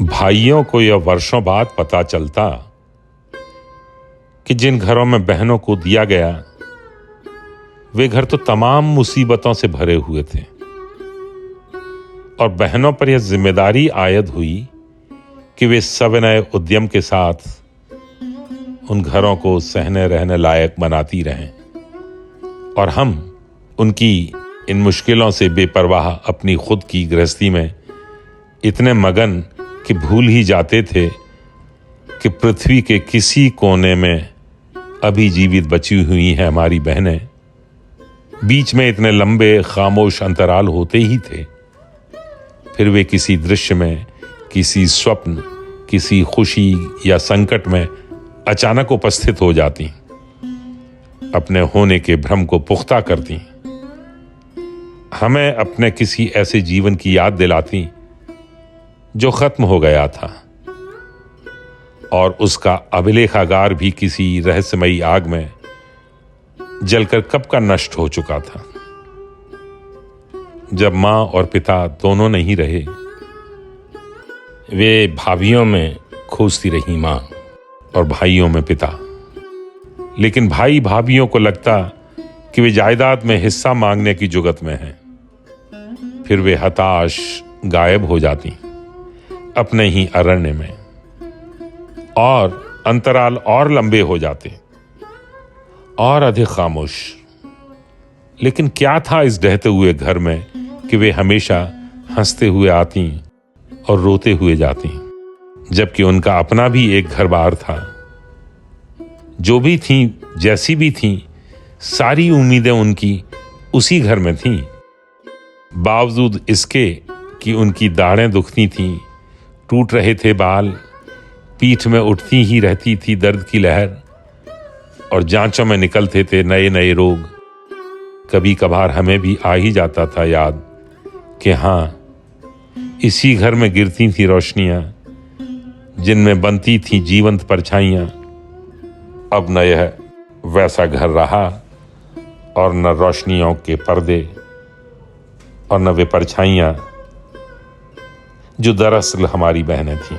भाइयों को यह वर्षों बाद पता चलता कि जिन घरों में बहनों को दिया गया वे घर तो तमाम मुसीबतों से भरे हुए थे और बहनों पर यह जिम्मेदारी आयद हुई कि वे सविनय उद्यम के साथ उन घरों को सहने रहने लायक बनाती रहें और हम उनकी इन मुश्किलों से बेपरवाह अपनी खुद की गृहस्थी में इतने मगन कि भूल ही जाते थे कि पृथ्वी के किसी कोने में अभी जीवित बची हुई हैं हमारी बहनें। बीच में इतने लंबे खामोश अंतराल होते ही थे, फिर वे किसी दृश्य में, किसी स्वप्न, किसी खुशी या संकट में अचानक उपस्थित हो जाती, अपने होने के भ्रम को पुख्ता करती, हमें अपने किसी ऐसे जीवन की याद दिलाती जो खत्म हो गया था और उसका अभिलेखागार भी किसी रहस्यमयी आग में जलकर कब का नष्ट हो चुका था। जब मां और पिता दोनों नहीं रहे, वे भाभियों में खोजती रही मां और भाइयों में पिता। लेकिन भाई भाभियों को लगता कि वे जायदाद में हिस्सा मांगने की जुगत में हैं। फिर वे हताश गायब हो जाती अपने ही अरण्य में और अंतराल और लंबे हो जाते और अधिक खामोश। लेकिन क्या था इस ढहते हुए घर में कि वे हमेशा हंसते हुए आती और रोते हुए जाती, जबकि उनका अपना भी एक घर बार था। जो भी थी, जैसी भी थी, सारी उम्मीदें उनकी उसी घर में थीं। बावजूद इसके कि उनकी दाढ़ें दुखती थीं, टूट रहे थे बाल, पीठ में उठती ही रहती थी दर्द की लहर और जांचों में निकलते थे नए नए रोग। कभी कभार हमें भी आ ही जाता था याद कि हाँ, इसी घर में गिरती थी रोशनियां जिनमें बनती थी जीवंत परछाइयां। अब न यह वैसा घर रहा और न रोशनियों के पर्दे और न वे परछाइयां जो दरअसल हमारी बहनें थीं।